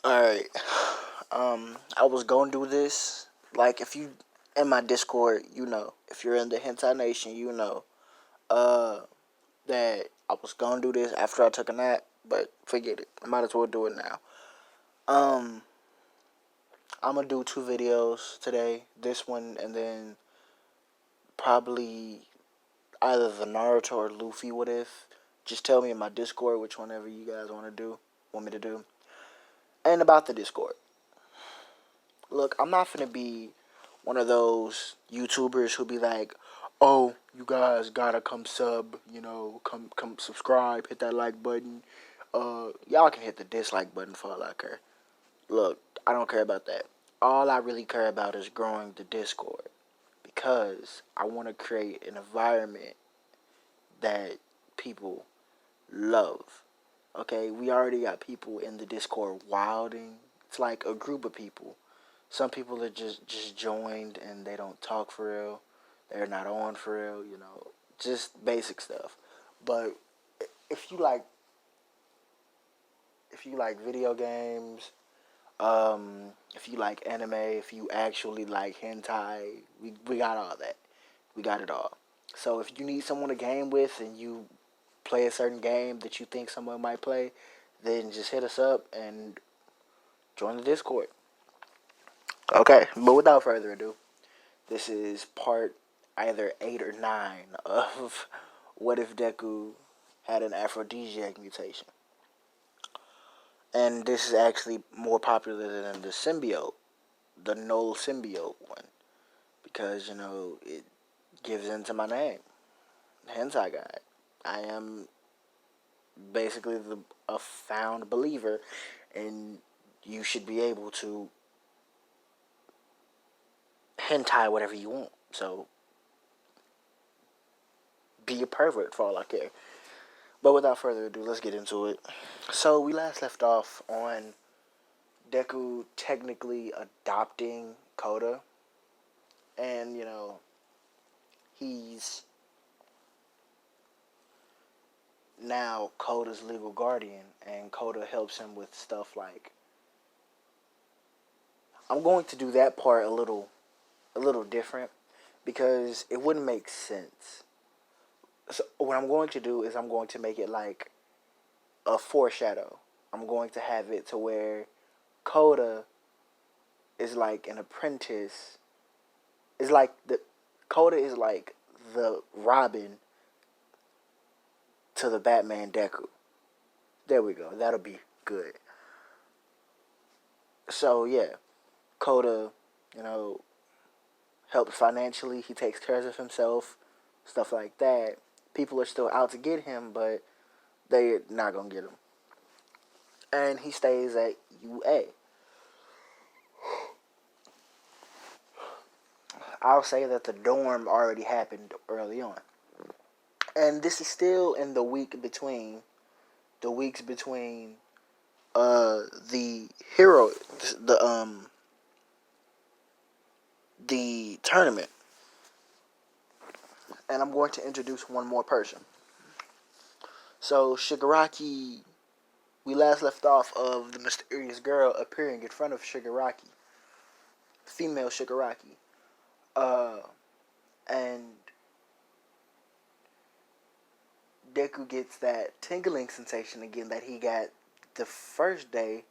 Alright. I was gonna do this. Like, if you in my Discord, you know. If you're in the Hentai Nation, you know. Uh, that I was gonna do this after I took a nap, but forget it. I might as well do it now. Um, I'm gonna do two videos today. This one, and then probably either the Naruto or Luffy what if. Just tell me in my Discord which one ever you guys want me to do. And about the Discord. Look, I'm not finna be one of those YouTubers who be like, "Oh, you guys gotta come sub, come subscribe, hit that like button. Y'all can hit the dislike button for all I care. Look, I don't care about that. All I really care about is growing the Discord because I want to create an environment that people love. Okay, we already got people in the Discord wilding. It's like a group of people. Some people are just joined and they don't talk for real. They're not on for real, just basic stuff. But if you like video games, if you like anime, if you actually like hentai, we got all that. We got it all. So if you need someone to game with and you play a certain game that you think someone might play, then just hit us up and join the Discord. Okay, but without further ado, this is part either 8 or 9 of What If Deku Had an Aphrodisiac Mutation. And this is actually more popular than the symbiote, the null symbiote one. Because, it gives into my name, Hentai Guy. I am basically a found believer, and you should be able to hentai whatever you want. So, be a pervert for all I care. But without further ado, let's get into it. So, we last left off on Deku technically adopting Koda. And, he's now Koda's legal guardian. And Koda helps him with stuff like... I'm going to do that part a little different because it wouldn't make sense. So what I'm going to do is I'm going to make it like a foreshadow. I'm going to have it to where Koda is like an apprentice. Koda is like the Robin to the Batman Deku. There we go. That'll be good. So yeah, Koda, helps financially. He takes care of himself, stuff like that. People are still out to get him, but they're not gonna get him. And he stays at UA. I'll say that the dorm already happened early on. And this is still in the weeks between the hero the tournament. And I'm going to introduce one more person. So Shigaraki, we last left off of the mysterious girl appearing in front of Shigaraki, female Shigaraki, and Deku gets that tingling sensation again that he got the first day,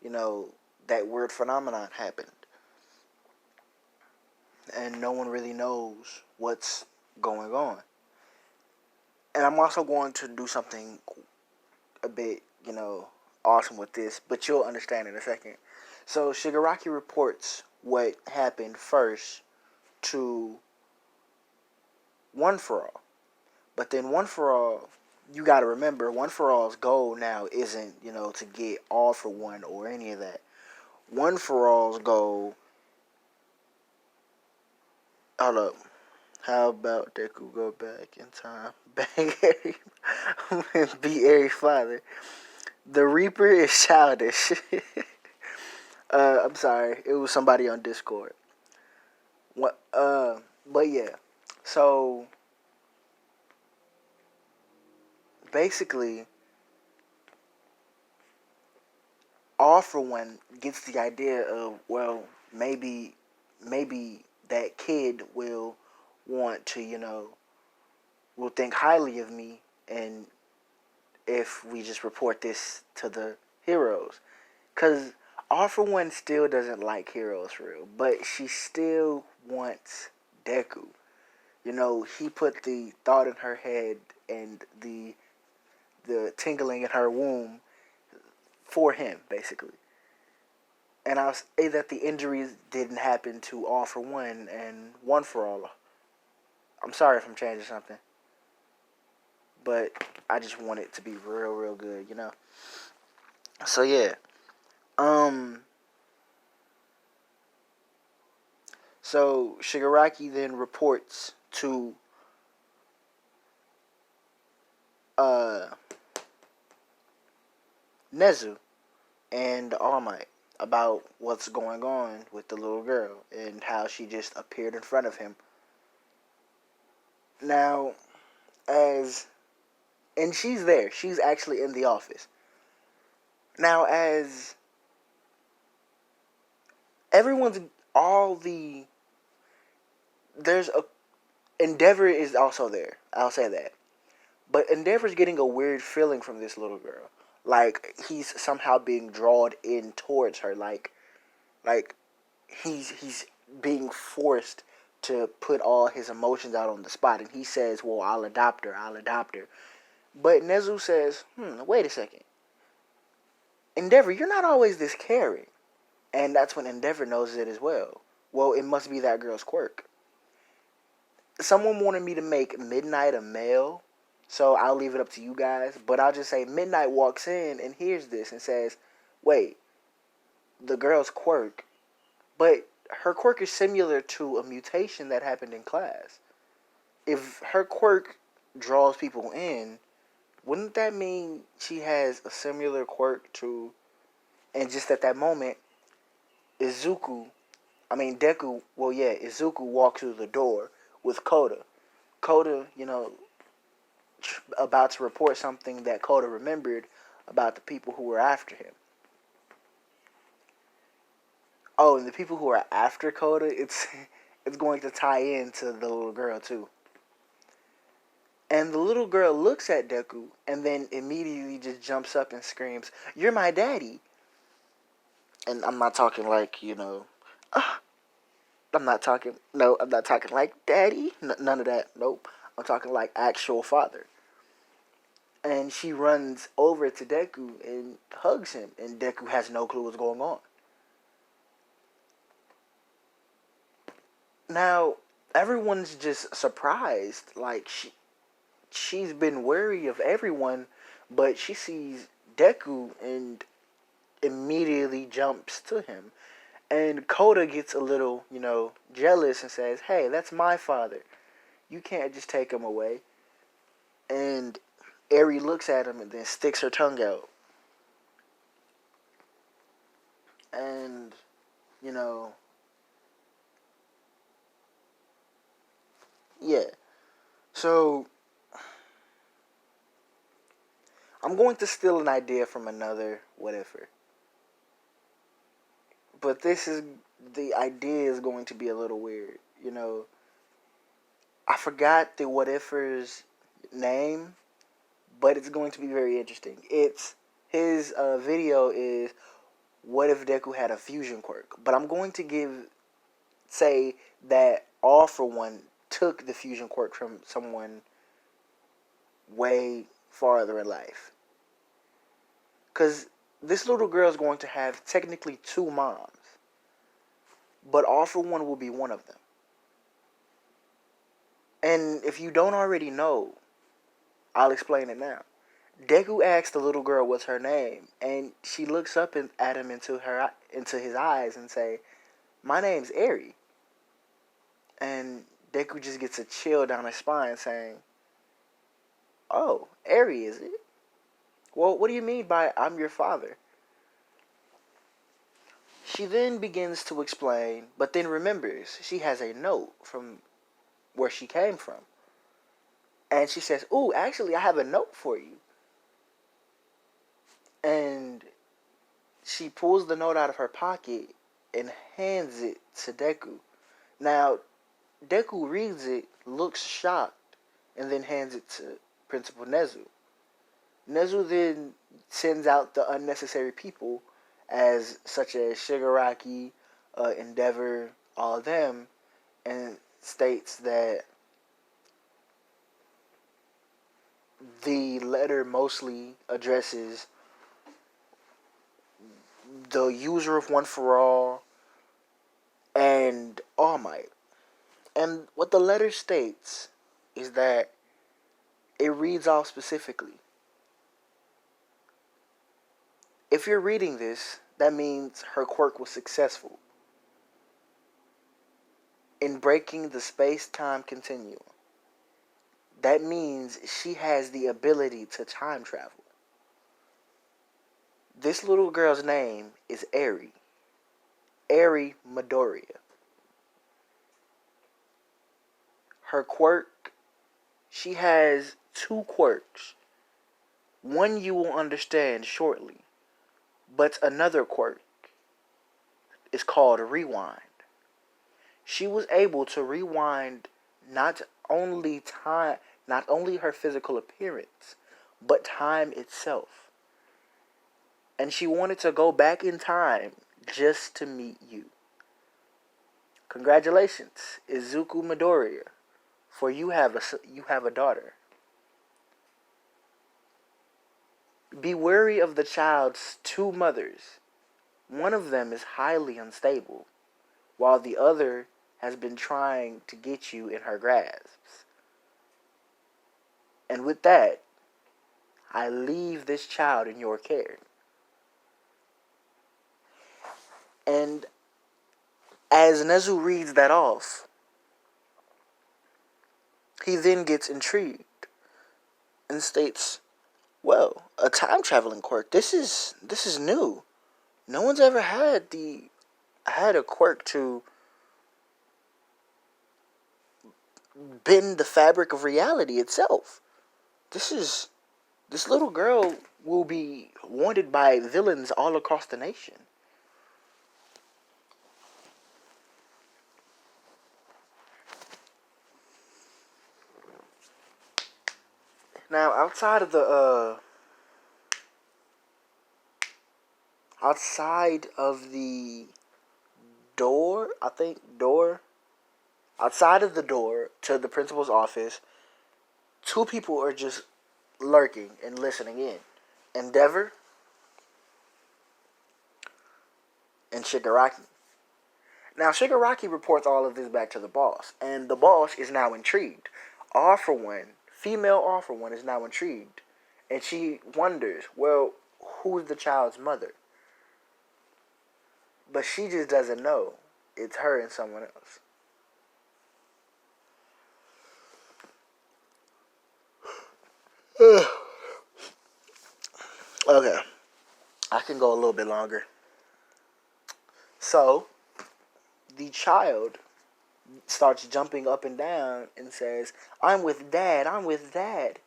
that weird phenomenon happened. And no one really knows what's going on. And I'm also going to do something a bit, awesome with this, but you'll understand in a second. So Shigaraki reports what happened first to One For All. But then One For All, you got to remember, One For All's goal now isn't, to get All For One or any of that. One For All's goal... Hold up. How about Deku go back in time? Bang Eri. Be Eri's father. The Reaper is childish. I'm sorry. It was somebody on Discord. What? But yeah. So basically, All for One gets the idea of, well, maybe that kid will want to, will think highly of me, and if we just report this to the heroes. Because All for One still doesn't like heroes for real, but she still wants Deku. He put the thought in her head and the tingling in her womb for him, basically. And I'll say that the injuries didn't happen to All for One and One for All. I'm sorry if I'm changing something, but I just want it to be real, real good. So yeah, so Shigaraki then reports to uh Nezu and All Might about what's going on with the little girl and how she just appeared in front of him. Now, and she's there. She's actually in the office. Now, as everyone's, all the, there's a, Endeavor is also there. I'll say that. But Endeavor's getting a weird feeling from this little girl. Like, he's somehow being drawn in towards her. Like he's being forced to put all his emotions out on the spot. And he says, well, I'll adopt her. But Nezu says, wait a second. Endeavor, you're not always this caring. And that's when Endeavor knows it as well. Well, it must be that girl's quirk. Someone wanted me to make Midnight a male, so I'll leave it up to you guys. But I'll just say Midnight walks in and hears this and says, wait, the girl's quirk. But her quirk is similar to a mutation that happened in class. If her quirk draws people in, wouldn't that mean she has a similar quirk to... And just at that moment, Deku walks through the door with Koda. Koda, about to report something that Koda remembered about the people who were after him. Oh, and the people who are after Koda, it's going to tie into the little girl too. And the little girl looks at Deku and then immediately just jumps up and screams, "You're my daddy!" And I'm not talking like, I'm not talking like daddy. None of that. Nope. I'm talking like actual father. And she runs over to Deku and hugs him. And Deku has no clue what's going on. Now, everyone's just surprised. Like, she's been wary of everyone, but she sees Deku and immediately jumps to him. And Koda gets a little, jealous and says, "Hey, that's my father. You can't just take him away." And Eri looks at him and then sticks her tongue out. And, yeah. So, I'm going to steal an idea from another whatever. But the idea is going to be a little weird. I forgot the whatever's name, but it's going to be very interesting. His video is, what if Deku had a fusion quirk? But I'm going to say that All for One took the fusion quirk from someone way farther in life. Because this little girl is going to have technically 2 moms. But All for One will be one of them. And if you don't already know, I'll explain it now. Deku asks the little girl what's her name, and she looks up at him into his eyes and say, "My name's Eri." And Deku just gets a chill down his spine saying, "Oh, Eri, is it? Well, what do you mean by I'm your father?" She then begins to explain, but then remembers she has a note from where she came from. And she says, "Ooh, actually, I have a note for you." And she pulls the note out of her pocket and hands it to Deku. Now, Deku reads it, looks shocked, and then hands it to Principal Nezu. Nezu then sends out the unnecessary people, such as Shigaraki, Endeavor, all of them, and states that the letter mostly addresses the user of One for All and All Might. And what the letter states is that it reads off specifically. If you're reading this, that means her quirk was successful in breaking the space-time continuum. That means she has the ability to time travel. This little girl's name is Eri Midoriya. Her quirk, she has two quirks. One you will understand shortly, but another quirk is called Rewind. She was able to rewind not only her physical appearance, but time itself. And she wanted to go back in time just to meet you. Congratulations, Izuku Midoriya, for you have a daughter. Be wary of the child's two mothers. One of them is highly unstable, while the other has been trying to get you in her grasps. And with that, I leave this child in your care. And as Nezu reads that off, he then gets intrigued and states, well, a time traveling quirk. This is new. No one's ever had a quirk to bend the fabric of reality itself. This little girl will be wanted by villains all across the nation. Now, outside of the door, outside of the door to the principal's office, two people are just lurking and listening in. Endeavor and Shigaraki. Now, Shigaraki reports all of this back to the boss, and the boss is now intrigued. Female All For One is now intrigued, and she wonders, well, who's the child's mother? But she just doesn't know. It's her and someone else. Okay, I can go a little bit longer. So, the child starts jumping up and down and says, I'm with Dad, I'm with Dad.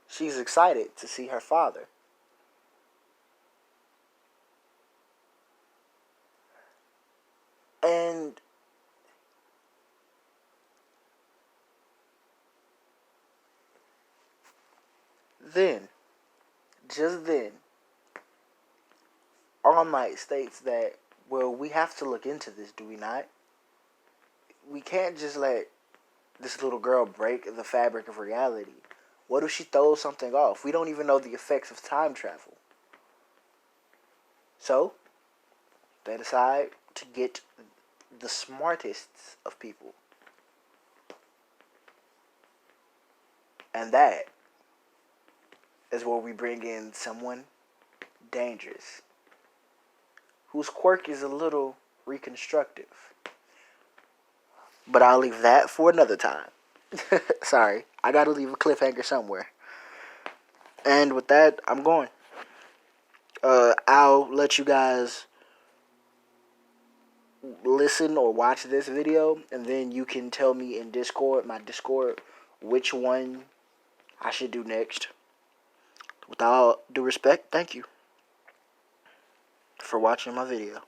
She's excited to see her father. And just then, All Might states that, well, we have to look into this, do we not? We can't just let this little girl break the fabric of reality. What if she throws something off? We don't even know the effects of time travel. So, they decide to get the smartest of people. And that is where we bring in someone dangerous, whose quirk is a little reconstructive. But I'll leave that for another time. Sorry, I gotta leave a cliffhanger somewhere. And with that, I'm going. I'll let you guys listen or watch this video, and then you can tell me in my Discord, which one I should do next. With all due respect, thank you. for watching my video.